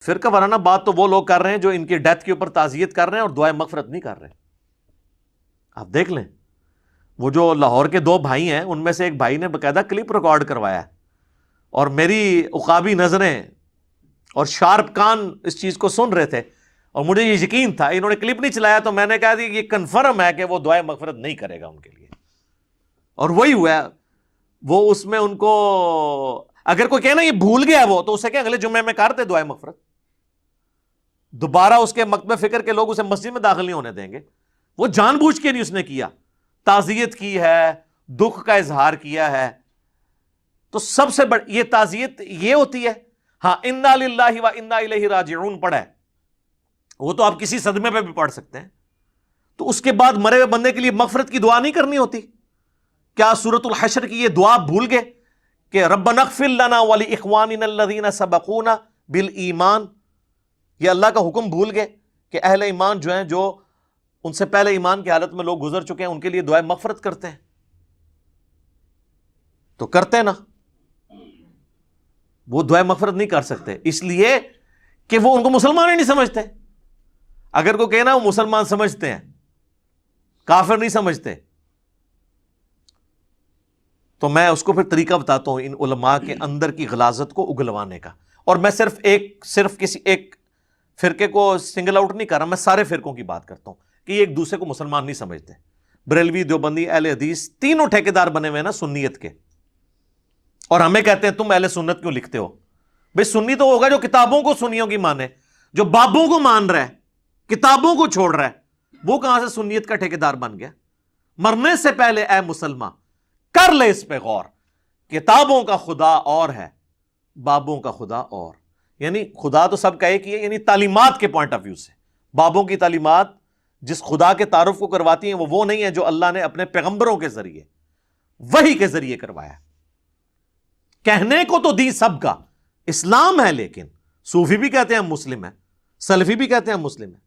فرقہ وارانہ بات تو وہ لوگ کر رہے ہیں جو ان کی ڈیتھ کے اوپر تعزیت کر رہے ہیں اور دعائے مغفرت نہیں کر رہے. آپ دیکھ لیں وہ جو لاہور کے دو بھائی ہیں ان میں سے ایک بھائی نے باقاعدہ کلپ ریکارڈ کروایا اور میری عقابی نظریں اور شارپ کان اس چیز کو سن رہے تھے اور مجھے یہ یقین تھا. انہوں نے کلپ نہیں چلایا تو میں نے کہا یہ کنفرم ہے کہ وہ دعائے مغفرت نہیں کرے گا ان کے لیے, اور وہی ہوا. وہ اس میں ان کو اگر کوئی کہنا یہ بھول گیا وہ تو اسے کہ اگلے جمعے میں کرتے دعائے مغفرت, دوبارہ اس کے مکتب فکر کے لوگ اسے مسجد میں داخل نہیں ہونے دیں گے. وہ جان بوجھ کے نہیں اس نے کیا, تعزیت کی ہے, دکھ کا اظہار کیا ہے. تو سب سے بڑی یہ تعزیت یہ ہوتی ہے. ہاں انا للہ و انا الیہ راجعون پڑھا ہے, وہ تو آپ کسی صدمے پہ بھی پڑھ سکتے ہیں. تو اس کے بعد مرے ہوئے بندے کے لیے مغفرت کی دعا نہیں کرنی ہوتی؟ کیا سورۃ الحشر کی یہ دعا بھول گئے کہ ربنا اغفر لنا ولاخواننا الذین سبقونا بالایمان؟ یہ اللہ کا حکم بھول گئے کہ اہل ایمان جو ہیں, جو ان سے پہلے ایمان کی حالت میں لوگ گزر چکے ہیں, ان کے لیے دعائیں مغفرت کرتے ہیں. تو کرتے نا, وہ دعائیں مغفرت نہیں کر سکتے اس لیے کہ وہ ان کو مسلمان ہی نہیں سمجھتے. اگر کوئی کہنا وہ مسلمان سمجھتے ہیں, کافر نہیں سمجھتے, تو میں اس کو پھر طریقہ بتاتا ہوں ان علماء کے اندر کی غلاظت کو اگلوانے کا. اور میں صرف کسی ایک فرقے کو سنگل آؤٹ نہیں کر رہا, میں سارے فرقوں کی بات کرتا ہوں کہ یہ ایک دوسرے کو مسلمان نہیں سمجھتے. بریلوی, دیوبندی, اہل حدیث تینوں ٹھیکیدار بنے ہوئے ہیں نا سنیت کے, اور ہمیں کہتے ہیں تم اہل سنت کیوں لکھتے ہو؟ بھئی سنی تو ہوگا جو کتابوں کو سنیوں کی مانے, جو بابوں کو مان رہا ہے, کتابوں کو چھوڑ رہا ہے, وہ کہاں سے سنیت کا ٹھیکیدار بن گیا؟ مرنے سے پہلے اے مسلمان کر لے اس پہ غور, کتابوں کا خدا اور ہے, بابوں کا خدا اور. یعنی خدا تو سب کا ایک ہی ہے, یعنی تعلیمات کے پوائنٹ آف ویو سے بابوں کی تعلیمات جس خدا کے تعارف کو کرواتی ہیں وہ نہیں ہے جو اللہ نے اپنے پیغمبروں کے ذریعے وحی کے ذریعے کروایا. کہنے کو تو دی سب کا اسلام ہے, لیکن صوفی بھی کہتے ہیں ہم مسلم ہیں, سلفی بھی کہتے ہیں ہم مسلم ہیں.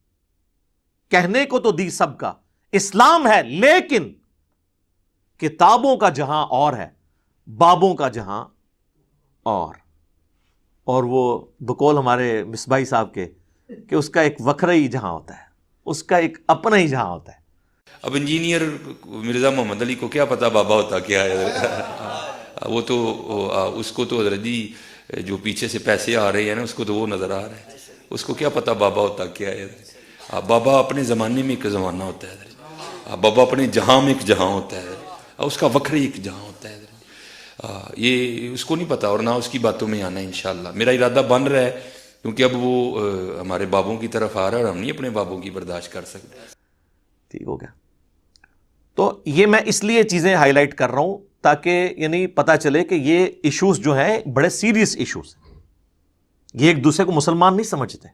کہنے کو تو دی سب کا اسلام ہے, لیکن کتابوں کا جہاں اور ہے, بابوں کا جہاں اور وہ بقول ہمارے مصباحی صاحب کے کہ اس کا ایک وکھرا ہی جہاں ہوتا ہے, اس کا ایک اپنا ہی جہاں ہوتا ہے. اب انجینئر مرزا محمد علی کو کیا پتا بابا ہوتا کیا ہے؟ وہ تو اس کو تو حضرت جی جو پیچھے سے پیسے آ رہے ہیں نا اس کو تو وہ نظر آ رہا ہے, اس کو کیا پتا بابا ہوتا کیا ہے. بابا اپنے زمانے میں ایک زمانہ ہوتا ہے, بابا اپنے جہاں میں ایک جہاں ہوتا ہے, اس کا وکھرا ایک جہاں ہوتا ہے. یہ اس کو نہیں پتا اور نہ اس کی باتوں میں آنا ہے. انشاءاللہ میرا ارادہ بن رہا ہے کیونکہ اب وہ ہمارے بابوں کی طرف آ رہا ہے اور ہم نہیں اپنے بابوں کی برداشت کر سکتے. ٹھیک ہو گیا. تو یہ میں اس لیے چیزیں ہائی لائٹ کر رہا ہوں تاکہ یعنی پتا چلے کہ یہ ایشوز جو ہیں بڑے سیریس ایشوز ہیں, یہ ایک دوسرے کو مسلمان نہیں سمجھتے.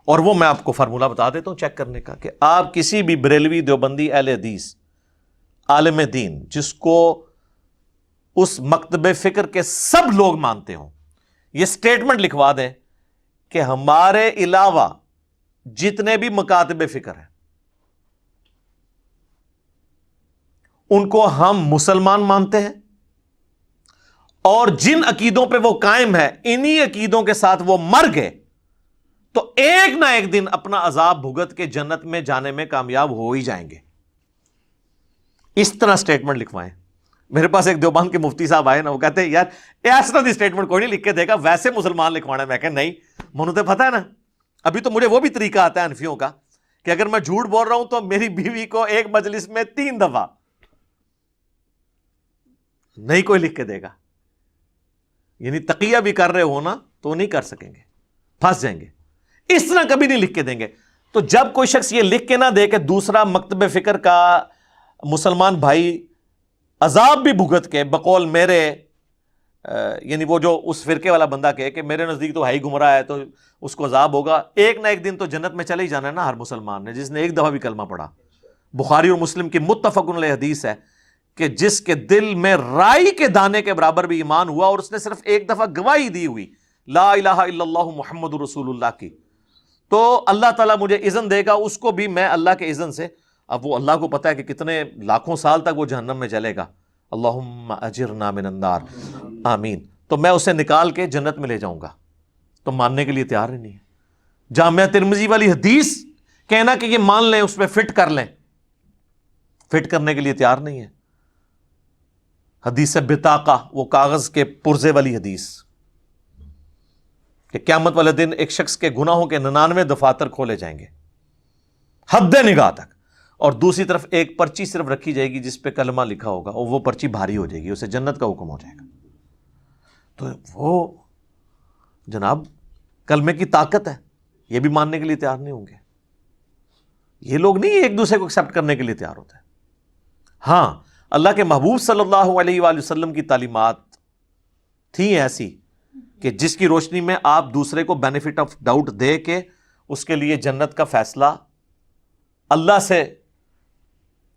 اور وہ میں آپ کو فارمولہ بتا دیتا ہوں چیک کرنے کا کہ آپ کسی بھی بریلوی, دیوبندی, اہل حدیث, عالم دین جس کو اس مکتب فکر کے سب لوگ مانتے ہوں, یہ سٹیٹمنٹ لکھوا دیں کہ ہمارے علاوہ جتنے بھی مکاتب فکر ہیں ان کو ہم مسلمان مانتے ہیں, اور جن عقیدوں پہ وہ قائم ہے انہی عقیدوں کے ساتھ وہ مر گئے تو ایک نہ ایک دن اپنا عذاب بھگت کے جنت میں جانے میں کامیاب ہو ہی جائیں گے. اس طرح سٹیٹمنٹ لکھوائیں. میرے پاس ایک دیوبند کے مفتی صاحب آئے نا, وہ کہتے ہیں یار اس طرح دی سٹیٹمنٹ کوئی نہیں لکھ کے دے گا, ویسے مسلمان لکھوانا. میں کہ نہیں, منو تو پتہ ہے نا, ابھی تو مجھے وہ بھی طریقہ آتا ہے حنفیوں کا کہ اگر میں جھوٹ بول رہا ہوں تو میری بیوی کو ایک مجلس میں 3 دفعہ نہیں کوئی لکھ کے دے گا. یعنی تقیہ بھی کر رہے ہو نا تو نہیں کر سکیں گے, پھنس جائیں گے. اس طرح کبھی نہیں لکھ کے دیں گے. تو جب کوئی شخص یہ لکھ کے نہ دے کہ دوسرا مکتب فکر کا مسلمان بھائی عذاب بھی بھگت کے بقول میرے, یعنی وہ جو اس فرقے والا بندہ کہے کہ میرے نزدیک تو ہے ہی گمراہ ہے تو اس کو عذاب ہوگا, ایک نہ ایک دن تو جنت میں چلے ہی جانا ہے نا ہر مسلمان نے جس نے ایک دفعہ بھی کلمہ پڑھا. بخاری اور مسلم کی متفق علیہ حدیث ہے کہ جس کے دل میں رائی کے دانے کے برابر بھی ایمان ہوا اور اس نے صرف ایک دفعہ گواہی دی ہوئی لا الہ الا اللہ محمد رسول اللہ کی, تو اللہ تعالیٰ مجھے اذن دے گا اس کو بھی میں اللہ کے اذن سے. اب وہ اللہ کو پتا ہے کہ کتنے لاکھوں سال تک وہ جہنم میں جلے گا, اللہم اجرنا من النار, آمین. تو میں اسے نکال کے جنت میں لے جاؤں گا. تو ماننے کے لیے تیار ہی نہیں ہے. جامعہ ترمذی والی حدیث کہنا کہ یہ مان لیں، اس پہ فٹ کر لیں، فٹ کرنے کے لیے تیار نہیں ہے. حدیث بطاقہ، وہ کاغذ کے پرزے والی حدیث کہ قیامت والے دن ایک شخص کے گناہوں کے 99 دفاتر کھولے جائیں گے حد نگاہ تک، اور دوسری طرف ایک پرچی صرف رکھی جائے گی جس پہ کلمہ لکھا ہوگا، اور وہ پرچی بھاری ہو جائے گی، اسے جنت کا حکم ہو جائے گا. تو وہ جناب کلمے کی طاقت ہے، یہ بھی ماننے کے لیے تیار نہیں ہوں گے. یہ لوگ نہیں ایک دوسرے کو ایکسپٹ کرنے کے لیے تیار ہوتے ہیں. ہاں، اللہ کے محبوب صلی اللہ علیہ وآلہ وسلم کی تعلیمات تھیں ایسی کہ جس کی روشنی میں آپ دوسرے کو بینیفٹ آف ڈاؤٹ دے کے اس کے لیے جنت کا فیصلہ اللہ سے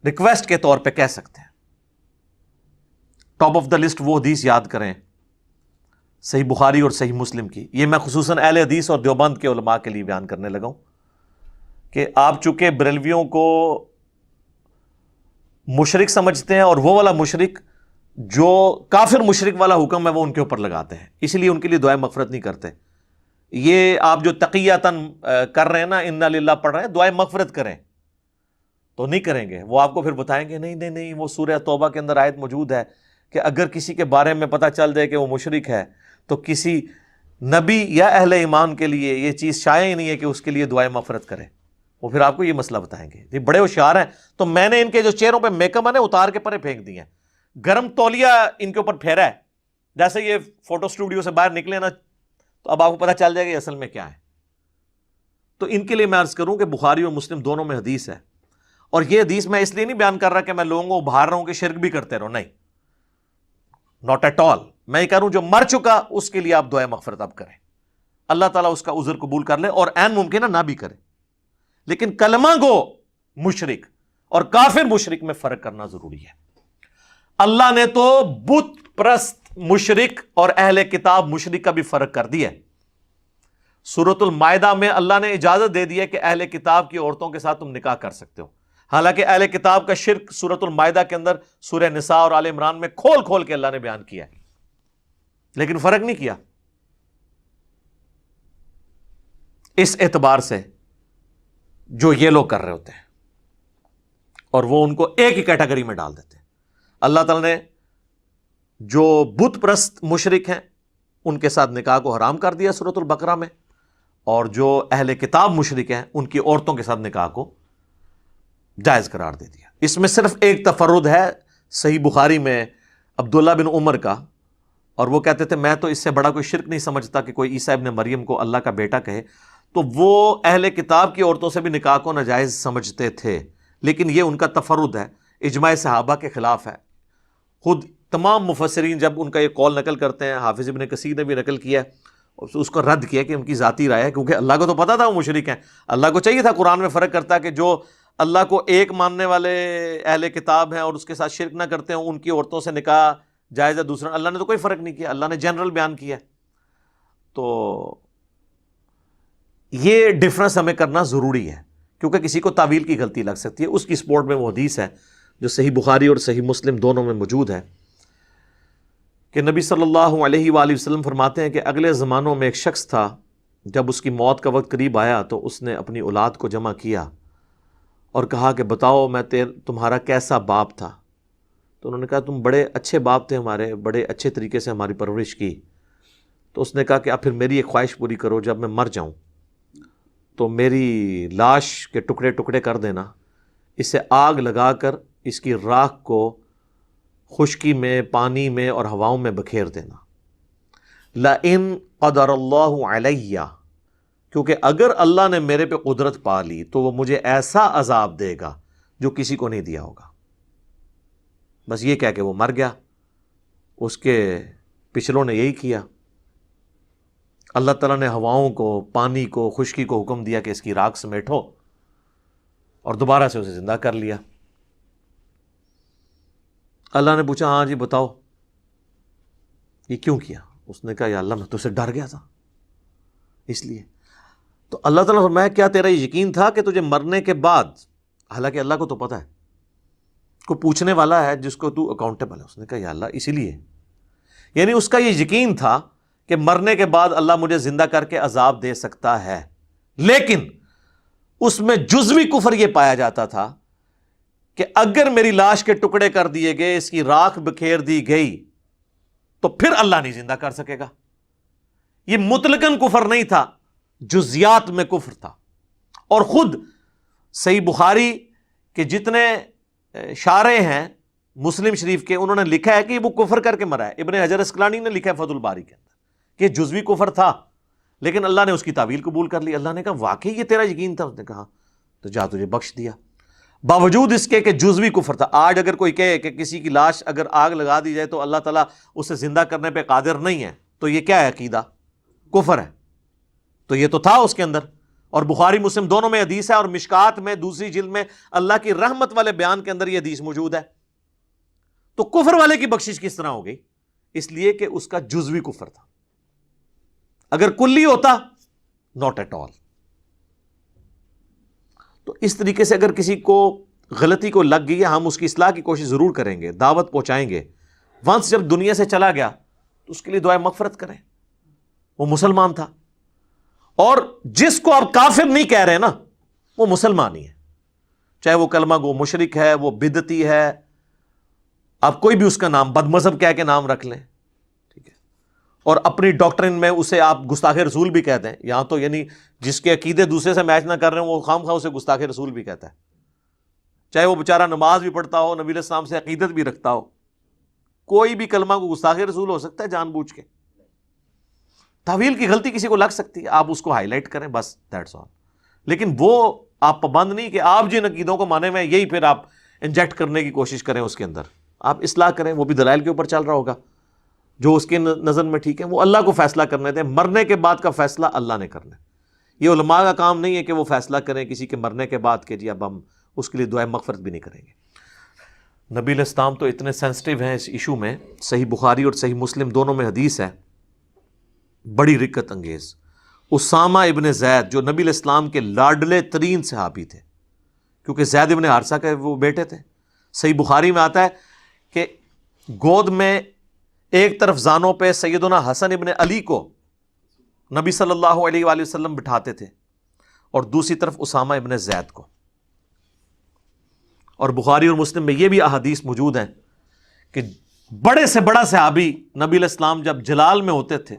ریکویسٹ کے طور پہ کہہ سکتے ہیں. ٹاپ آف دا لسٹ وہ حدیث یاد کریں صحیح بخاری اور صحیح مسلم کی. یہ میں خصوصاً اہل حدیث اور دیوبند کے علماء کے لیے بیان کرنے لگا ہوں کہ آپ چونکہ بریلویوں کو مشرک سمجھتے ہیں، اور وہ والا مشرک جو کافر مشرک والا حکم ہے وہ ان کے اوپر لگاتے ہیں، اس لیے ان کے لیے دعائے مغفرت نہیں کرتے. یہ آپ جو تقیتاً کر رہے ہیں نا، انا للہ پڑھ رہے ہیں، دعائے مغفرت کریں تو نہیں کریں گے. وہ آپ کو پھر بتائیں گے نہیں، وہ سورہ توبہ کے اندر آیت موجود ہے کہ اگر کسی کے بارے میں پتہ چل جائے کہ وہ مشرک ہے تو کسی نبی یا اہل ایمان کے لیے یہ چیز شائع ہی نہیں ہے کہ اس کے لیے دعائے مغفرت کرے. وہ پھر آپ کو یہ مسئلہ بتائیں گے. یہ بڑے ہوشیار ہیں. تو میں نے ان کے جو چہروں پہ میک اپ ہے نا اتار کے پرے پھینک دیے ہیں، گرم تولیہ ان کے اوپر پھیرا ہے. جیسے یہ فوٹو اسٹوڈیو سے باہر نکلے نا تو اب آپ کو پتہ چل جائے گا اصل میں کیا ہے. تو ان کے لیے میں عرض کروں کہ بخاری اور مسلم دونوں میں حدیث ہے. اور یہ حدیث میں اس لیے نہیں بیان کر رہا کہ میں لوگوں کو ابھار رہا ہوں کہ شرک بھی کرتے رہو، نہیں، ناٹ ایٹ آل. میں یہ کہہ رہا ہوں جو مر چکا اس کے لیے آپ دعائے مغفرت اب کریں، اللہ تعالیٰ اس کا عذر قبول کر لے، اور عین ممکن ہے نہ بھی کرے. لیکن کلمہ گو مشرک اور کافر مشرک میں فرق کرنا ضروری ہے. اللہ نے تو بت پرست مشرک اور اہل کتاب مشرک کا بھی فرق کر دیا. سورۃ المائدہ میں اللہ نے اجازت دے دی ہے کہ اہل کتاب کی عورتوں کے ساتھ تم نکاح کر سکتے ہو. حالانکہ اہل کتاب کا شرک سورۃ المائدہ کے اندر سورہ نساء اور آل عمران میں کھول کھول کے اللہ نے بیان کیا ہے، لیکن فرق نہیں کیا. اس اعتبار سے جو یہ لوگ کر رہے ہوتے ہیں اور وہ ان کو ایک ہی کیٹیگری میں ڈال دیتے ہیں. اللہ تعالیٰ نے جو بت پرست مشرک ہیں ان کے ساتھ نکاح کو حرام کر دیا سورۃ البقرہ میں، اور جو اہل کتاب مشرک ہیں ان کی عورتوں کے ساتھ نکاح کو جائز قرار دے دیا. اس میں صرف ایک تفرد ہے صحیح بخاری میں عبداللہ بن عمر کا، اور وہ کہتے تھے میں تو اس سے بڑا کوئی شرک نہیں سمجھتا کہ کوئی عیسیٰ ابن مریم کو اللہ کا بیٹا کہے. تو وہ اہل کتاب کی عورتوں سے بھی نکاح کو ناجائز سمجھتے تھے، لیکن یہ ان کا تفرد ہے، اجماع صحابہ کے خلاف ہے. خود تمام مفسرین جب ان کا یہ قول نقل کرتے ہیں، حافظ ابن کثیر نے بھی نقل کیا اس کو رد کیا کہ ان کی ذاتی رائے ہے، کیونکہ اللہ کو تو پتا تھا وہ مشرک ہیں. اللہ کو چاہیے تھا قرآن میں فرق کرتا کہ جو اللہ کو ایک ماننے والے اہل کتاب ہیں اور اس کے ساتھ شرک نہ کرتے ہیں ان کی عورتوں سے نکاح جائز ہے. دوسرا اللہ نے تو کوئی فرق نہیں کیا، اللہ نے جنرل بیان کیا. تو یہ ڈفرنس ہمیں کرنا ضروری ہے، کیونکہ کسی کو تعویل کی غلطی لگ سکتی ہے. اس کی سپورٹ میں وہ حدیث ہے جو صحیح بخاری اور صحیح مسلم دونوں میں موجود ہے کہ نبی صلی اللہ علیہ وآلہ وسلم فرماتے ہیں کہ اگلے زمانوں میں ایک شخص تھا، جب اس کی موت کا وقت قریب آیا تو اس نے اپنی اولاد کو جمع کیا اور کہا کہ بتاؤ میں تمہارا کیسا باپ تھا. تو انہوں نے کہا تم بڑے اچھے باپ تھے ہمارے، بڑے اچھے طریقے سے ہماری پرورش کی. تو اس نے کہا کہ اب پھر میری ایک خواہش پوری کرو، جب میں مر جاؤں تو میری لاش کے ٹکڑے ٹکڑے کر دینا، اسے آگ لگا کر اس کی راکھ کو خشکی میں، پانی میں اور ہواؤں میں بکھیر دینا. لَإِن قَدَرَ اللَّهُ عَلَيَّ، کیونکہ اگر اللہ نے میرے پہ قدرت پا لی تو وہ مجھے ایسا عذاب دے گا جو کسی کو نہیں دیا ہوگا. بس یہ کہہ کے وہ مر گیا. اس کے پچھلوں نے یہی کیا. اللہ تعالیٰ نے ہواؤں کو، پانی کو، خشکی کو حکم دیا کہ اس کی راکھ سمیٹو، اور دوبارہ سے اسے زندہ کر لیا. اللہ نے پوچھا ہاں جی بتاؤ یہ کیوں کیا؟ اس نے کہا یا اللہ میں تو سے ڈر گیا تھا اس لیے. تو اللہ تعالیٰ نے فرمایا کیا تیرا یہ یقین تھا کہ تجھے مرنے کے بعد، حالانکہ اللہ کو تو پتہ ہے، کو پوچھنے والا ہے جس کو تو اکاؤنٹیبل ہے. اس نے کہا یا اللہ اسی لیے، یعنی اس کا یہ یقین تھا کہ مرنے کے بعد اللہ مجھے زندہ کر کے عذاب دے سکتا ہے، لیکن اس میں جزوی کفر یہ پایا جاتا تھا کہ اگر میری لاش کے ٹکڑے کر دیے گئے، اس کی راکھ بکھیر دی گئی، تو پھر اللہ نہیں زندہ کر سکے گا۔ یہ مطلقاً کفر نہیں تھا، جزیات میں کفر تھا۔ اور خود صحیح بخاری کے جتنے شارح ہیں مسلم شریف کے، انہوں نے لکھا ہے کہ وہ کفر کر کے مرا ہے۔ ابن حجر اسقلانی نے لکھا ہے فتح الباری کے اندر کہ جزوی کفر تھا، لیکن اللہ نے اس کی تعویل قبول کر لی۔ اللہ نے کہا واقعی یہ تیرا یقین تھا؟ اس نے کہا تو جا تجھے بخش دیا، باوجود اس کے کہ جزوی کفر تھا۔ آج اگر کوئی کہے کہ کسی کی لاش اگر آگ لگا دی جائے تو اللہ تعالیٰ اسے زندہ کرنے پہ قادر نہیں ہے، تو یہ کیا ہے؟ عقیدہ کفر ہے۔ تو یہ تو تھا اس کے اندر، اور بخاری مسلم دونوں میں حدیث ہے، اور مشکات میں دوسری جلد میں اللہ کی رحمت والے بیان کے اندر یہ حدیث موجود ہے۔ تو کفر والے کی بخشش کس طرح ہو گئی؟ اس لیے کہ اس کا جزوی کفر تھا۔ اگر کلی ہوتا ناٹ ایٹ آل۔ تو اس طریقے سے اگر کسی کو غلطی کو لگ گئی ہے، ہم اس کی اصلاح کی کوشش ضرور کریں گے، دعوت پہنچائیں گے۔ ونس جب دنیا سے چلا گیا تو اس کے لیے دعائے مغفرت کریں، وہ مسلمان تھا۔ اور جس کو آپ کافر نہیں کہہ رہے نا، وہ مسلمان ہی ہے، چاہے وہ کلمہ گو مشرک ہے، وہ بدعتی ہے، آپ کوئی بھی اس کا نام بد مذہب کہہ کے نام رکھ لیں، ٹھیک ہے، اور اپنی ڈاکٹرن میں اسے آپ گستاخ رسول بھی کہتے ہیں۔ یہاں تو یعنی جس کے عقیدے دوسرے سے میچ نہ کر رہے ہیں وہ خام خواہ اسے گستاخ رسول بھی کہتا ہے، چاہے وہ بیچارہ نماز بھی پڑھتا ہو، نبی علیہ السلام سے عقیدت بھی رکھتا ہو۔ کوئی بھی کلمہ کو گستاخ رسول ہو سکتا ہے جان بوجھ کے۔ تعویل کی غلطی کسی کو لگ سکتی ہے، آپ اس کو ہائی لائٹ کریں، بس دیٹس آل۔ لیکن وہ آپ پابند نہیں کہ آپ جن عقیدوں کو مانے ہوئے یہی پھر آپ انجیکٹ کرنے کی کوشش کریں اس کے اندر۔ آپ اصلاح کریں، وہ بھی دلائل کے اوپر چل رہا ہوگا، جو اس کے نظر میں ٹھیک ہے وہ اللہ کو فیصلہ کرنے دیں۔ مرنے کے بعد کا فیصلہ اللہ نے کرنا ہے، یہ علماء کا کام نہیں ہے کہ وہ فیصلہ کریں کسی کے مرنے کے بعد کہ جی اب ہم اس کے لیے دعائے مغفرت بھی نہیں کریں گے۔ نبی علیہ السلام تو اتنے سینسٹیو ہیں اس ایشو میں، صحیح بخاری اور صحیح مسلم دونوں میں حدیث ہے بڑی رقت انگیز۔ اسامہ ابن زید جو نبی علیہ السلام کے لاڈلے ترین صحابی تھے، کیونکہ زید ابن حارثہ کے وہ بیٹے تھے، صحیح بخاری میں آتا ہے کہ گود میں ایک طرف زانوں پہ سیدنا حسن ابن علی کو نبی صلی اللہ علیہ وآلہ وسلم بٹھاتے تھے، اور دوسری طرف اسامہ ابن زید کو۔ اور بخاری اور مسلم میں یہ بھی احادیث موجود ہیں کہ بڑے سے بڑا صحابی نبی علیہ السلام جب جلال میں ہوتے تھے،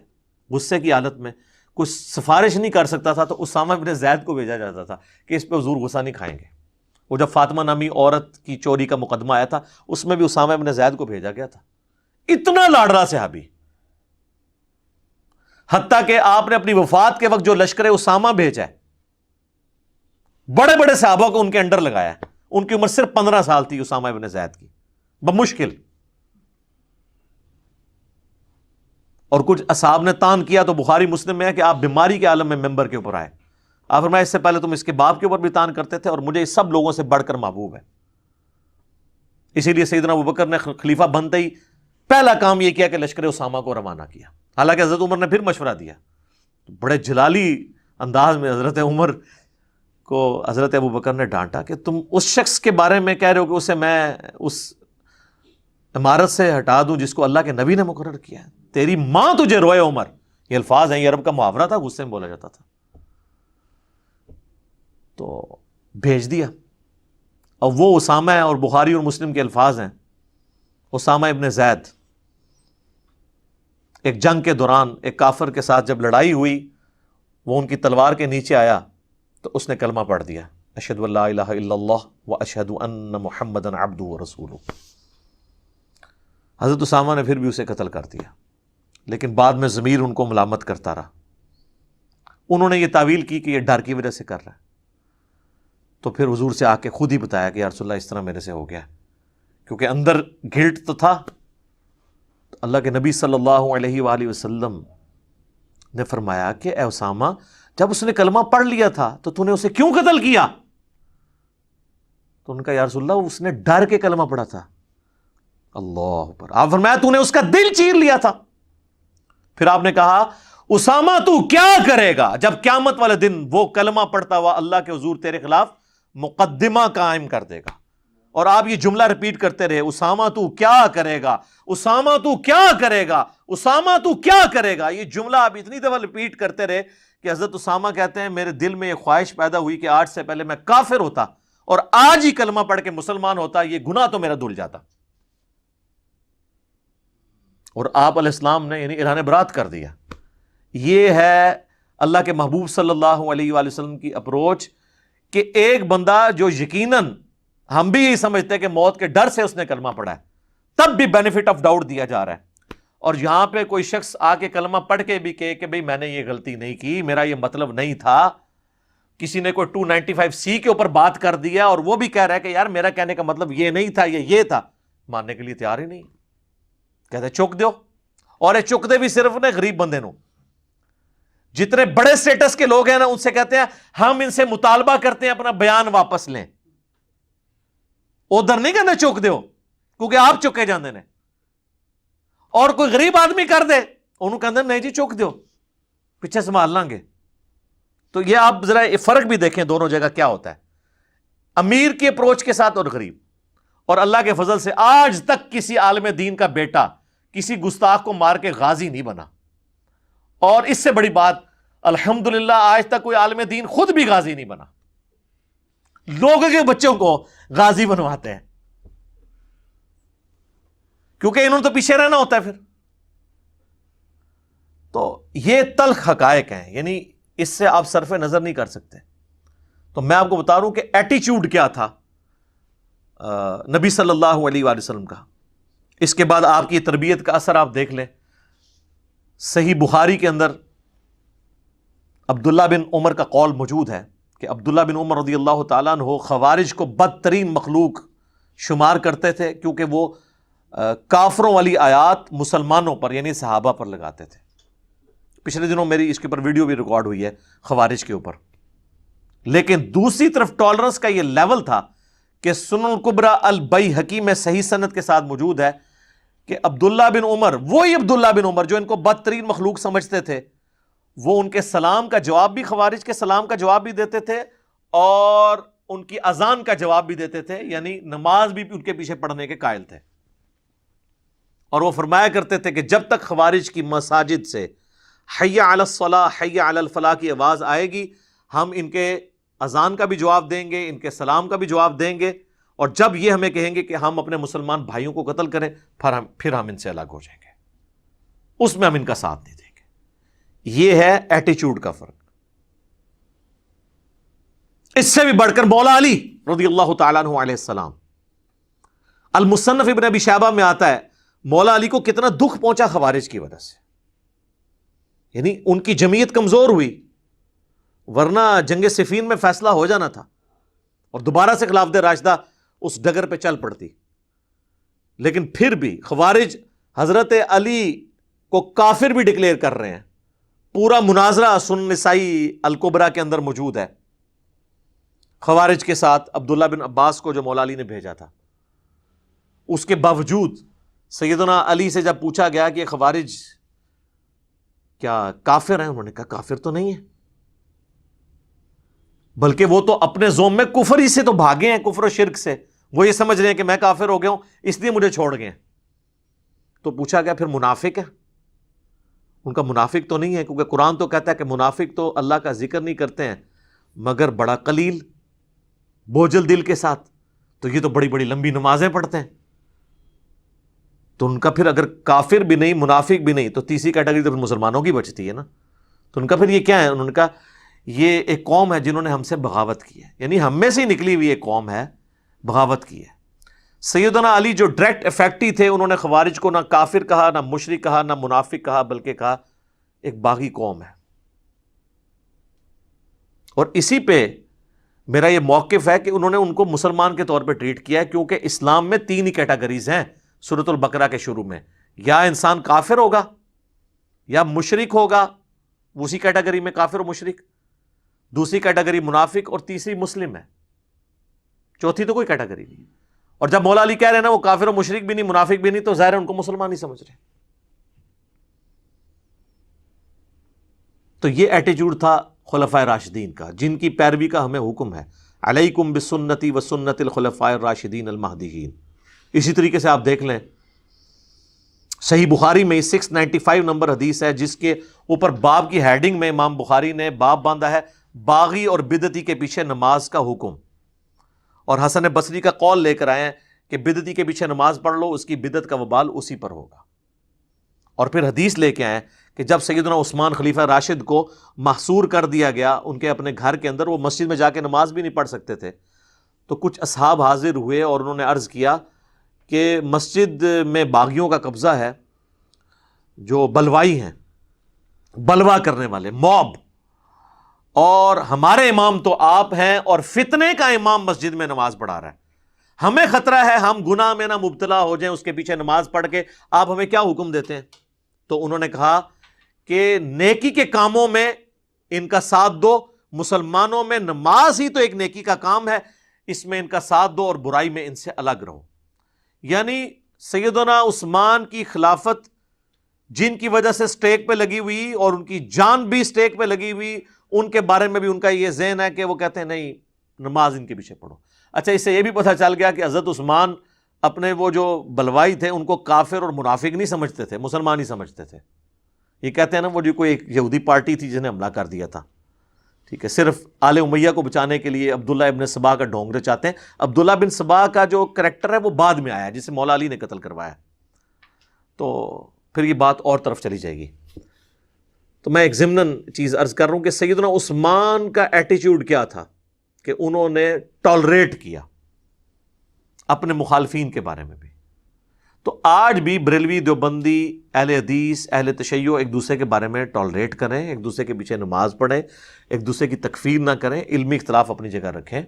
غصے کی حالت میں، کچھ سفارش نہیں کر سکتا تھا تو اسامہ ابن زید کو بھیجا جاتا تھا کہ اس پہ حضور غصہ نہیں کھائیں گے۔ وہ جب فاطمہ نامی عورت کی چوری کا مقدمہ آیا تھا، اس میں بھی اسامہ ابن زید کو بھیجا گیا تھا۔ اتنا لاڈلا صحابی، حتیٰ کہ آپ نے اپنی وفات کے وقت جو لشکر اسامہ بھیجا ہے، بڑے بڑے صحابہ کو ان کے انڈر لگایا ہے۔ ان کی عمر صرف 15 سال تھی اسامہ ابن زید کی، بمشکل۔ اور کچھ اصحاب نے تان کیا تو بخاری مسلم میں ہے کہ آپ بیماری کے عالم میں ممبر کے اوپر آئے، آپ فرمایا اس سے پہلے تم اس کے باپ کے اوپر بھی تان کرتے تھے، اور مجھے اس سب لوگوں سے بڑھ کر محبوب ہے۔ اسی لیے سیدنا ابوبکر نے خلیفہ بنتے ہی پہلا کام یہ کیا کہ لشکر اسامہ کو روانہ کیا، حالانکہ حضرت عمر نے پھر مشورہ دیا۔ بڑے جلالی انداز میں حضرت عمر کو حضرت ابوبکر نے ڈانٹا کہ تم اس شخص کے بارے میں کہہ رہے ہو کہ اسے میں اس عمارت سے ہٹا دوں جس کو اللہ کے نبی نے مقرر کیا ہے، تیری ماں تجھے روئے عمر۔ یہ الفاظ ہیں، یہ عرب کا محاورہ تھا، غصے میں بولا جاتا تھا۔ تو بھیج دیا، اور وہ اسامہ ہے، اور بخاری اور مسلم کے الفاظ ہیں، اسامہ ابن زید ایک جنگ کے دوران ایک کافر کے ساتھ جب لڑائی ہوئی، وہ ان کی تلوار کے نیچے آیا تو اس نے کلمہ پڑھ دیا، اشہد ان لا الہ الا اللہ واشہد ان محمدا عبدہ ورسولہ۔ حضرت اسامہ نے پھر بھی اسے قتل کر دیا، لیکن بعد میں ضمیر ان کو ملامت کرتا رہا۔ انہوں نے یہ تعویل کی کہ یہ ڈر کی وجہ سے کر رہا ہے، تو پھر حضور سے آ کے خود ہی بتایا کہ یا رسول اللہ اس طرح میرے سے ہو گیا، کیونکہ اندر گلٹ تو تھا۔ تو اللہ کے نبی صلی اللہ علیہ وآلہ وسلم نے فرمایا کہ اے اسامہ، جب اس نے کلمہ پڑھ لیا تھا تو نے اسے کیوں قتل کیا؟ تو ان کا یا رسول اللہ اس نے ڈر کے کلمہ پڑھا تھا۔ اللہ پر آپ فرمایا تو نے اس کا دل چیر لیا تھا۔ پھر آپ نے کہا اسامہ تو کیا کرے گا جب قیامت والے دن وہ کلمہ پڑھتا ہوا اللہ کے حضور تیرے خلاف مقدمہ قائم کر دے گا، اور آپ یہ جملہ ریپیٹ کرتے رہے، اسامہ تو کیا کرے گا، اسامہ تو کیا کرے گا، اسامہ تو کیا کرے گا، یہ جملہ آپ اتنی دفعہ ریپیٹ کرتے رہے کہ حضرت اسامہ کہتے ہیں میرے دل میں یہ خواہش پیدا ہوئی کہ آج سے پہلے میں کافر ہوتا اور آج ہی کلمہ پڑھ کے مسلمان ہوتا، یہ گناہ تو میرا دھل جاتا۔ اور آپ علیہ السلام نے یعنی اعلان برات کر دیا۔ یہ ہے اللہ کے محبوب صلی اللہ علیہ وآلہ وسلم کی اپروچ، کہ ایک بندہ جو یقیناً ہم بھی یہی سمجھتے ہیں کہ موت کے ڈر سے اس نے کلمہ پڑھا ہے، تب بھی بینیفٹ آف ڈاؤٹ دیا جا رہا ہے۔ اور یہاں پہ کوئی شخص آ کے کلمہ پڑھ کے بھی کہے کہ بھئی میں نے یہ غلطی نہیں کی، میرا یہ مطلب نہیں تھا، کسی نے کوئی 295C کے اوپر بات کر دیا اور وہ بھی کہہ رہا ہے کہ یار میرا کہنے کا مطلب یہ نہیں تھا، یہ تھا، ماننے کے لیے تیار ہی نہیں، کہتے چک دو۔ اور یہ چک دے بھی صرف نے غریب بندے نو، جتنے بڑے سٹیٹس کے لوگ ہیں نا ان سے کہتے ہیں ہم ان سے مطالبہ کرتے ہیں اپنا بیان واپس لیں، ادھر نہیں کہنا چک دیو کیونکہ آپ چکے جاندے نے۔ اور کوئی غریب آدمی کر دے انہوں کہتے ہیں نہیں جی چک دیو، پیچھے سنبھال لیں گے۔ تو یہ آپ ذرا فرق بھی دیکھیں دونوں جگہ کیا ہوتا ہے، امیر کی اپروچ کے ساتھ اور غریب۔ اور اللہ کے فضل سے آج تک کسی عالم دین کا بیٹا کسی گستاخ کو مار کے غازی نہیں بنا، اور اس سے بڑی بات الحمدللہ آج تک کوئی عالم دین خود بھی غازی نہیں بنا، لوگوں کے بچوں کو غازی بنواتے ہیں، کیونکہ انہوں نے تو پیچھے رہنا ہوتا ہے پھر۔ تو یہ تلخ حقائق ہیں، یعنی اس سے آپ صرف نظر نہیں کر سکتے۔ تو میں آپ کو بتا رہا ہوں کہ ایٹیچیوڈ کیا تھا نبی صلی اللہ علیہ وآلہ وسلم کا۔ اس کے بعد آپ کی تربیت کا اثر آپ دیکھ لیں، صحیح بخاری کے اندر عبداللہ بن عمر کا قول موجود ہے کہ عبداللہ بن عمر رضی اللہ تعالیٰ عنہ خوارج کو بدترین مخلوق شمار کرتے تھے، کیونکہ وہ کافروں والی آیات مسلمانوں پر یعنی صحابہ پر لگاتے تھے۔ پچھلے دنوں میری اس کے اوپر ویڈیو بھی ریکارڈ ہوئی ہے خوارج کے اوپر۔ لیکن دوسری طرف ٹالرنس کا یہ لیول تھا کہ سنن الکبریٰ البیہقی میں صحیح سند کے ساتھ موجود ہے کہ عبداللہ بن عمر، وہی عبداللہ بن عمر جو ان کو بدترین مخلوق سمجھتے تھے، وہ ان کے سلام کا جواب بھی، خوارج کے سلام کا جواب بھی دیتے تھے اور ان کی اذان کا جواب بھی دیتے تھے، یعنی نماز بھی ان کے پیچھے پڑھنے کے قائل تھے۔ اور وہ فرمایا کرتے تھے کہ جب تک خوارج کی مساجد سے حی علی الصلاۃ حی علی الفلاح کی آواز آئے گی، ہم ان کے اذان کا بھی جواب دیں گے، ان کے سلام کا بھی جواب دیں گے، اور جب یہ ہمیں کہیں گے کہ ہم اپنے مسلمان بھائیوں کو قتل کریں پھر ہم ان سے الگ ہو جائیں گے، اس میں ہم ان کا ساتھ نہیں دیں گے۔ یہ ہے ایٹیچیوڈ کا فرق۔ اس سے بھی بڑھ کر مولا علی رضی اللہ تعالیٰ عنہ علیہ السلام، المصنف ابن ابی شیبہ میں آتا ہے مولا علی کو کتنا دکھ پہنچا خوارج کی وجہ سے، یعنی ان کی جمعیت کمزور ہوئی، ورنہ جنگ صفین میں فیصلہ ہو جانا تھا اور دوبارہ سے خلافت راشدہ اس ڈگر پہ چل پڑتی۔ لیکن پھر بھی خوارج حضرت علی کو کافر بھی ڈکلیئر کر رہے ہیں۔ پورا مناظرہ سنن نسائی الکبریٰ کے اندر موجود ہے خوارج کے ساتھ، عبداللہ بن عباس کو جو مولا علی نے بھیجا تھا۔ اس کے باوجود سیدنا علی سے جب پوچھا گیا کہ خوارج کیا کافر ہیں، انہوں نے کہا کافر تو نہیں ہے، بلکہ وہ تو اپنے زوم میں کفر ہی سے تو بھاگے ہیں، کفر و شرک سے، وہ یہ سمجھ رہے ہیں کہ میں کافر ہو گیا ہوں اس لیے مجھے چھوڑ گئے۔ تو پوچھا گیا پھر منافق ہے؟ ان کا منافق تو نہیں ہے، کیونکہ قرآن تو کہتا ہے کہ منافق تو اللہ کا ذکر نہیں کرتے ہیں مگر بڑا قلیل، بوجھل دل کے ساتھ، تو یہ تو بڑی بڑی لمبی نمازیں پڑھتے ہیں۔ تو ان کا پھر اگر کافر بھی نہیں منافق بھی نہیں تو تیسری کیٹیگری تو مسلمانوں کی بچتی ہے نا۔ تو ان کا پھر یہ کیا ہے؟ انہوں نے کہا یہ ایک قوم ہے جنہوں نے ہم سے بغاوت کی ہے، یعنی ہم میں سے نکلی ہوئی ایک قوم ہے، بغاوت کی ہے۔ سیدنا علی جو ڈائریکٹ افیکٹی تھے، انہوں نے خوارج کو نہ کافر کہا، نہ مشرک کہا، نہ منافق کہا، بلکہ کہا ایک باغی قوم ہے۔ اور اسی پہ میرا یہ موقف ہے کہ انہوں نے ان کو مسلمان کے طور پہ ٹریٹ کیا ہے، کیونکہ اسلام میں 3 ہی کیٹیگریز ہیں سورۃ البقرہ کے شروع میں، یا انسان کافر ہوگا، یا مشرک ہوگا، اسی کیٹیگری میں کافر و مشرک، دوسری کیٹیگری منافق، اور تیسری مسلم ہے، چوتھی تو کوئی کیٹیگری نہیں۔ اور جب مولا علی کہہ رہے ہیں نا وہ کافر و مشرک بھی نہیں منافق بھی نہیں، تو ظاہر ہے ان کو مسلمان ہی سمجھ رہے ہیں۔ تو یہ ایٹیچیوڈ تھا خلفائے راشدین کا، جن کی پیروی کا ہمیں حکم ہے۔ علیکم بسنتی و سنت الخلفاء الراشدین المہدیین. اسی طریقے سے آپ دیکھ لیں صحیح بخاری میں 695 نمبر حدیث ہے جس کے اوپر باب کی ہیڈنگ میں امام بخاری نے باب باندھا ہے باغی اور بدعتی کے پیچھے نماز کا حکم. اور حسن بصری کا قول لے کر آئے ہیں کہ بدعتی کے پیچھے نماز پڑھ لو، اس کی بدعت کا وبال اسی پر ہوگا. اور پھر حدیث لے کے آئے کہ جب سیدنا عثمان خلیفہ راشد کو محصور کر دیا گیا ان کے اپنے گھر کے اندر، وہ مسجد میں جا کے نماز بھی نہیں پڑھ سکتے تھے، تو کچھ اصحاب حاضر ہوئے اور انہوں نے عرض کیا کہ مسجد میں باغیوں کا قبضہ ہے، جو بلوائی ہیں، بلوا کرنے والے، موب، اور ہمارے امام تو آپ ہیں اور فتنے کا امام مسجد میں نماز پڑھا رہا ہے، ہمیں خطرہ ہے ہم گناہ میں نہ مبتلا ہو جائیں اس کے پیچھے نماز پڑھ کے، آپ ہمیں کیا حکم دیتے ہیں؟ تو انہوں نے کہا کہ نیکی کے کاموں میں ان کا ساتھ دو، مسلمانوں میں نماز ہی تو ایک نیکی کا کام ہے، اس میں ان کا ساتھ دو اور برائی میں ان سے الگ رہو. یعنی سیدنا عثمان کی خلافت جن کی وجہ سے سٹیک پہ لگی ہوئی اور ان کی جان بھی سٹیک پہ لگی ہوئی، ان کے بارے میں بھی ان کا یہ ذہن ہے کہ وہ کہتے ہیں نہیں نماز ان کے پیچھے پڑھو. اچھا، اس سے یہ بھی پتہ چل گیا کہ حضرت عثمان اپنے وہ جو بلوائی تھے ان کو کافر اور منافق نہیں سمجھتے تھے، مسلمان ہی سمجھتے تھے. یہ کہتے ہیں نا وہ جو کوئی ایک یہودی پارٹی تھی جس نے حملہ کر دیا تھا، ٹھیک ہے، صرف آل امیہ کو بچانے کے لیے عبداللہ ابن سبا کا ڈھونگرے چاہتے ہیں. عبداللہ بن سبا کا جو کریکٹر ہے وہ بعد میں آیا جسے مولا علی نے قتل کروایا، تو پھر یہ بات اور طرف چلی جائے گی. تو میں ایک ضمناً چیز عرض کر رہا ہوں کہ سیدنا عثمان کا ایٹیچیوڈ کیا تھا کہ انہوں نے ٹالریٹ کیا اپنے مخالفین کے بارے میں بھی. تو آج بھی بریلوی، دیوبندی، اہل حدیث، اہل تشیع ایک دوسرے کے بارے میں ٹالریٹ کریں، ایک دوسرے کے پیچھے نماز پڑھیں، ایک دوسرے کی تکفیر نہ کریں، علمی اختلاف اپنی جگہ رکھیں،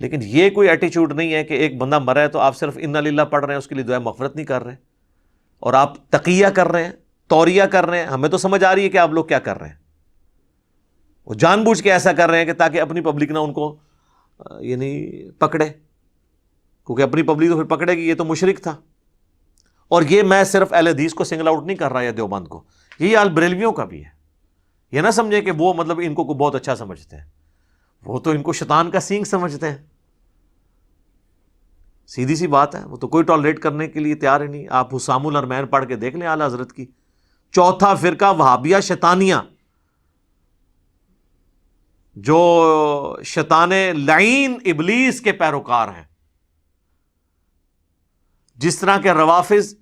لیکن یہ کوئی ایٹیچیوڈ نہیں ہے کہ ایک بندہ مرا ہے تو آپ صرف انا للہ پڑھ رہے ہیں، اس کے لیے دعائے مغفرت نہیں کر رہے، اور آپ تقیہ کر رہے ہیں، توریہ کر رہے ہیں. ہمیں تو سمجھ آ رہی ہے کہ آپ لوگ کیا کر رہے ہیں، وہ جان بوجھ کے ایسا کر رہے ہیں کہ تاکہ اپنی پبلک نہ ان کو یعنی پکڑے، کیونکہ اپنی پبلک تو پھر پکڑے گی، یہ تو مشرک تھا. اور یہ میں صرف اہل حدیث کو سنگل آؤٹ نہیں کر رہا یا دیوبند کو، یہی حال بریلویوں کا بھی ہے. یہ نہ سمجھے کہ وہ مطلب ان کو بہت اچھا سمجھتے ہیں، وہ تو ان کو شیطان کا سینگ سمجھتے ہیں. سیدھی سی بات ہے، وہ تو کوئی ٹالریٹ کرنے کے لیے تیار ہی نہیں. آپ حسام الارمین پڑھ کے دیکھ لیں اعلیٰ حضرت کی. چوتھا فرقہ وہابیہ شیطانیہ، جو شیطان لعین ابلیس کے پیروکار ہیں، جس طرح کے روافض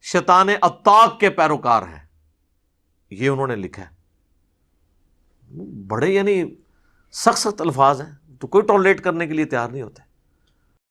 شیطان اتاق کے پیروکار ہیں، یہ انہوں نے لکھا ہے. بڑے یعنی سخت سخت الفاظ ہیں، تو کوئی ٹالریٹ کرنے کے لیے تیار نہیں ہوتے.